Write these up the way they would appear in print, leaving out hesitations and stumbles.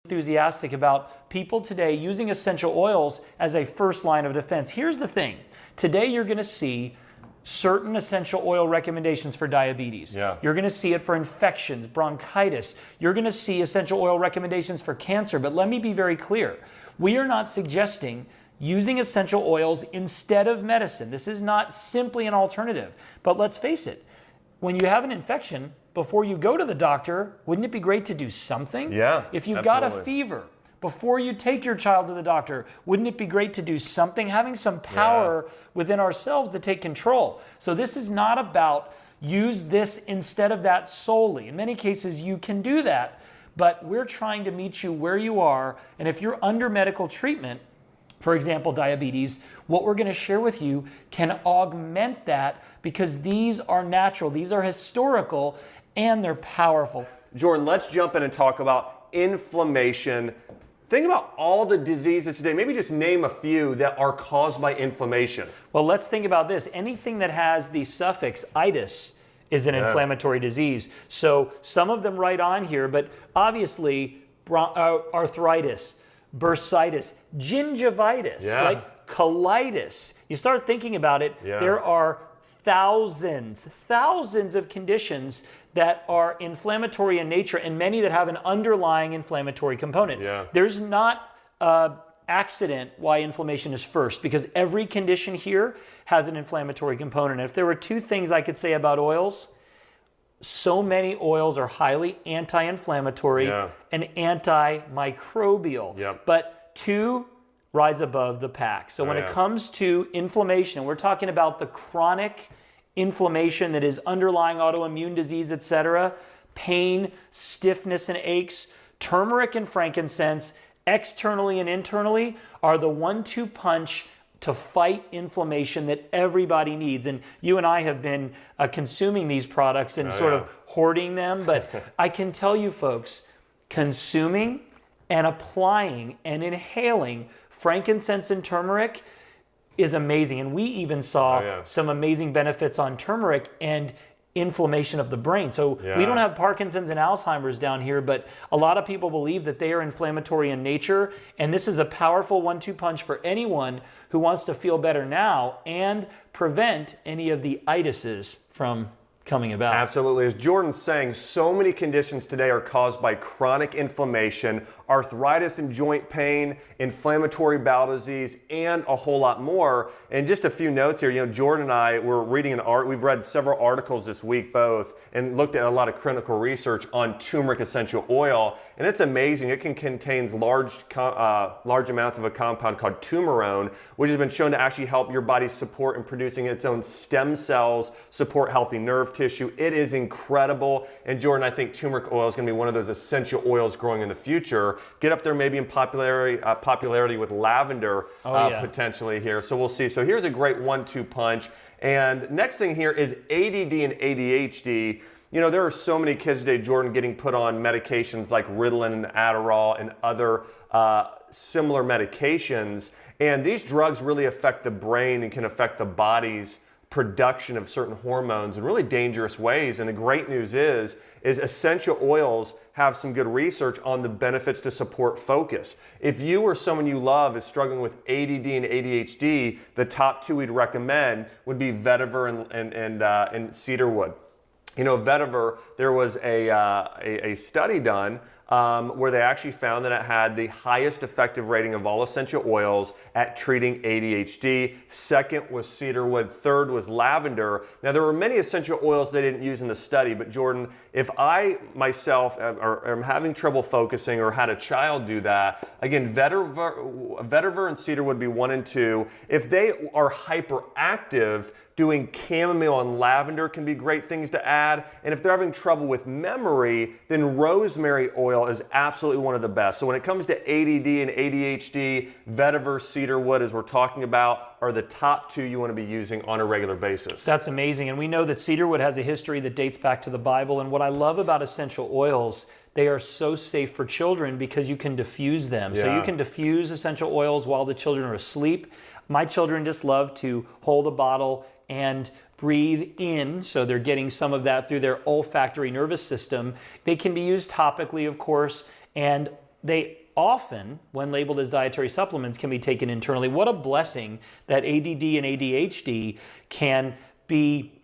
Enthusiastic about people today using essential oils as a first line of defense. Here's the thing. Today you're going to see certain essential oil recommendations for diabetes. You're going to see it for infections, bronchitis. You're going to see essential oil recommendations for cancer. But let me be very clear. We are not suggesting using essential oils instead of medicine. This is not simply an alternative. But let's face it, when you have an infection, before you go to the doctor, wouldn't it be great to do something? Yeah, if you've got a fever, before you take your child to the doctor, wouldn't it be great to do something? Having some power within ourselves to take control. So this is not about use this instead of that solely. In many cases, you can do that, but we're trying to meet you where you are. And if you're under medical treatment, for example, diabetes, what we're going to share with you can augment that because these are natural, these are historical, and they're powerful. Jordan, let's jump in and talk about inflammation. Think about all the diseases today. Maybe just name a few that are caused by inflammation. Well, let's think about this. Anything that has the suffix itis is an inflammatory disease. So some of them right on here, but obviously arthritis, bursitis, gingivitis, right? Colitis. You start thinking about it, there are thousands of conditions that are inflammatory in nature and many that have an underlying inflammatory component. There's not an accident why inflammation is first because every condition here has an inflammatory component. And if there were two things I could say about oils, so many oils are highly anti-inflammatory and antimicrobial. But two rise above the pack. So when it comes to inflammation, we're talking about the chronic inflammation that is underlying autoimmune disease, etc., pain, stiffness, and aches, turmeric and frankincense, externally and internally, are the 1-2 punch to fight inflammation that everybody needs. And you and I have been consuming these products and sort of hoarding them, but I can tell you folks, consuming and applying and inhaling frankincense and turmeric is amazing. And we even saw some amazing benefits on turmeric and inflammation of the brain. So we don't have Parkinson's and Alzheimer's down here, but a lot of people believe that they are inflammatory in nature. And this is a powerful 1-2 punch for anyone who wants to feel better now and prevent any of the itises from coming about. Absolutely. As Jordan's saying, so many conditions today are caused by chronic inflammation, arthritis and joint pain, inflammatory bowel disease, and a whole lot more. And just a few notes here, you know, Jordan and I were reading we've read several articles this week both and looked at a lot of clinical research on turmeric essential oil. And it's amazing. It contains large amounts of a compound called turmerone, which has been shown to actually help your body support in producing its own stem cells, support healthy nerve tissue. It is incredible. And Jordan, I think turmeric oil is going to be one of those essential oils growing in the future. Get up there maybe in popularity with lavender potentially here. So we'll see. So here's a great 1-2 punch. And next thing here is ADD and ADHD. You know, there are so many kids today, Jordan, getting put on medications like Ritalin and Adderall and other similar medications. And these drugs really affect the brain and can affect the body's production of certain hormones in really dangerous ways. And the great news is essential oils have some good research on the benefits to support focus. If you or someone you love is struggling with ADD and ADHD, the top two we'd recommend would be vetiver and cedarwood. You know, vetiver, there was a study done where they actually found that it had the highest effective rating of all essential oils at treating ADHD. Second was cedarwood. Third was lavender. Now, there were many essential oils they didn't use in the study, but Jordan, if I myself am having trouble focusing or had a child do that, again, vetiver and cedar would be 1 and 2. If they are hyperactive, doing chamomile and lavender can be great things to add. And if they're having trouble with memory, then rosemary oil is absolutely one of the best. So when it comes to ADD and ADHD, vetiver, cedarwood, as we're talking about, are the top two you want to be using on a regular basis. That's amazing. And we know that cedarwood has a history that dates back to the Bible. And what I love about essential oils, they are so safe for children because you can diffuse them. So you can diffuse essential oils while the children are asleep. My children just love to hold a bottle and breathe in, so they're getting some of that through their olfactory nervous system. They can be used topically, of course, and they often, when labeled as dietary supplements, can be taken internally. What a blessing that ADD and ADHD can be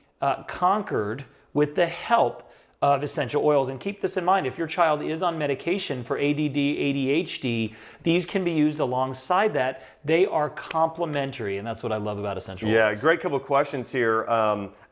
conquered with the help of essential oils. And keep this in mind, if your child is on medication for ADD, ADHD, these can be used alongside that. They are complementary, and that's what I love about essential oils. Yeah, great couple questions here.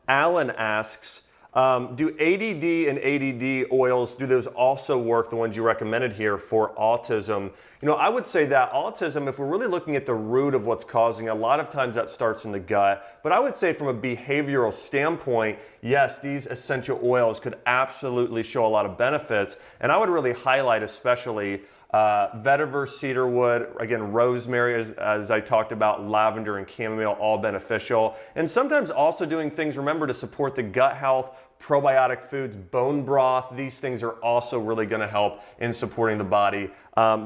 Alan asks, do ADD and ADD oils, do those also work, the ones you recommended here, for autism? You know, I would say that autism, if we're really looking at the root of what's causing it, a lot of times that starts in the gut. But I would say from a behavioral standpoint, yes, these essential oils could absolutely show a lot of benefits. And I would really highlight especially vetiver, cedarwood, again, rosemary, as I talked about, lavender and chamomile, all beneficial. And sometimes also doing things, remember, to support the gut health, probiotic foods, bone broth, these things are also really going to help in supporting the body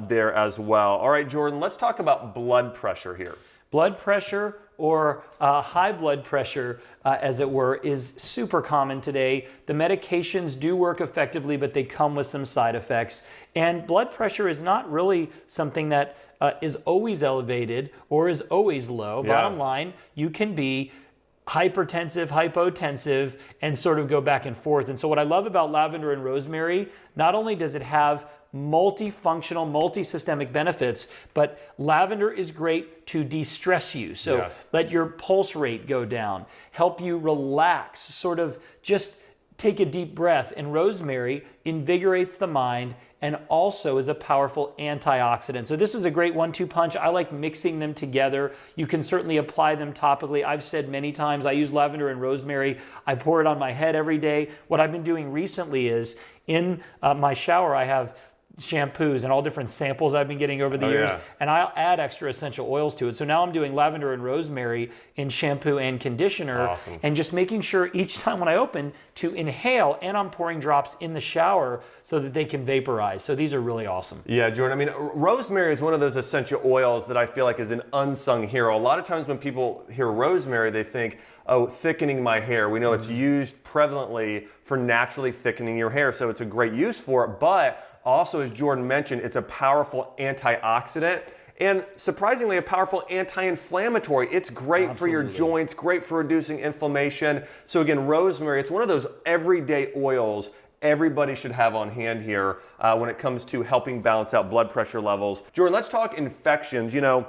there as well. All right, Jordan, let's talk about blood pressure here. Blood pressure, or high blood pressure, as it were, is super common today. The medications do work effectively, but they come with some side effects. And blood pressure is not really something that is always elevated or is always low. Yeah. Bottom line, you can be hypertensive, hypotensive, and sort of go back and forth. And so what I love about lavender and rosemary, not only does it have multifunctional, multi-systemic benefits, but lavender is great to de-stress you. So yes, let your pulse rate go down, help you relax, sort of just take a deep breath. And rosemary invigorates the mind and also is a powerful antioxidant. So this is a great 1-2 punch. I like mixing them together. You can certainly apply them topically. I've said many times I use lavender and rosemary. I pour it on my head every day. What I've been doing recently is in my shower, I have shampoos and all different samples I've been getting over the years, and I'll add extra essential oils to it. So now I'm doing lavender and rosemary in shampoo and conditioner, and just making sure each time when I open to inhale, and I'm pouring drops in the shower so that they can vaporize. So these are really awesome. Yeah, Jordan, I mean, rosemary is one of those essential oils that I feel like is an unsung hero. A lot of times when people hear rosemary, they think, oh, thickening my hair. We know it's used prevalently for naturally thickening your hair, so it's a great use for it, but also, as Jordan mentioned, it's a powerful antioxidant and surprisingly a powerful anti-inflammatory. It's great for your joints, great for reducing inflammation. So again, rosemary, it's one of those everyday oils everybody should have on hand here when it comes to helping balance out blood pressure levels. Jordan, let's talk infections. You know,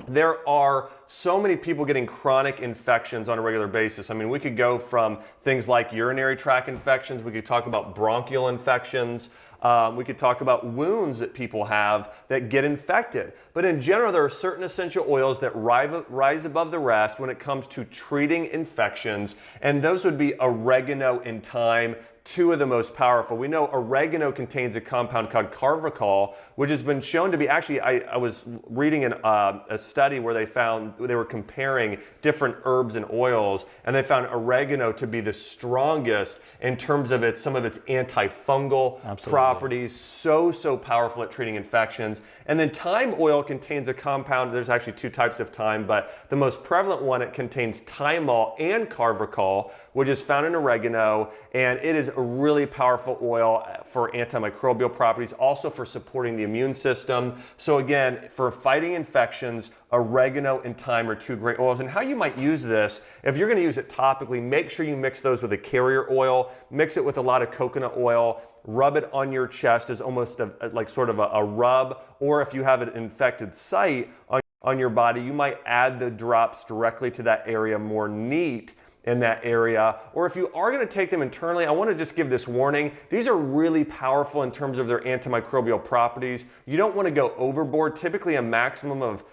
there are so many people getting chronic infections on a regular basis. I mean, we could go from things like urinary tract infections, we could talk about bronchial infections, we could talk about wounds that people have that get infected. But in general, there are certain essential oils that rise above the rest when it comes to treating infections, and those would be oregano and thyme, two of the most powerful. We know oregano contains a compound called carvacol, which has been shown to be, actually, I was reading a study where they were comparing different herbs and oils, and they found oregano to be the strongest in terms of some of its antifungal properties. So powerful at treating infections. And then thyme oil contains a compound, there's actually two types of thyme, but the most prevalent one, it contains thymol and carvacol, which is found in oregano, and it is a really powerful oil for antimicrobial properties, also for supporting the immune system. So again, for fighting infections, oregano and thyme are two great oils. And how you might use this, if you're going to use it topically, make sure you mix those with a carrier oil, mix it with a lot of coconut oil, rub it on your chest as almost like sort of a rub, or if you have an infected site on your body, you might add the drops directly to that area more neat in that area. Or if you are going to take them internally, I want to just give this warning. These are really powerful in terms of their antimicrobial properties. You don't want to go overboard. Typically a maximum of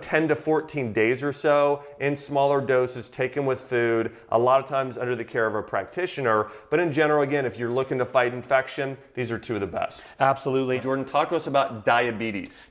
10 to 14 days or so in smaller doses taken with food, a lot of times under the care of a practitioner. But in general, again, if you're looking to fight infection, these are two of the best. Absolutely. Jordan, talk to us about diabetes.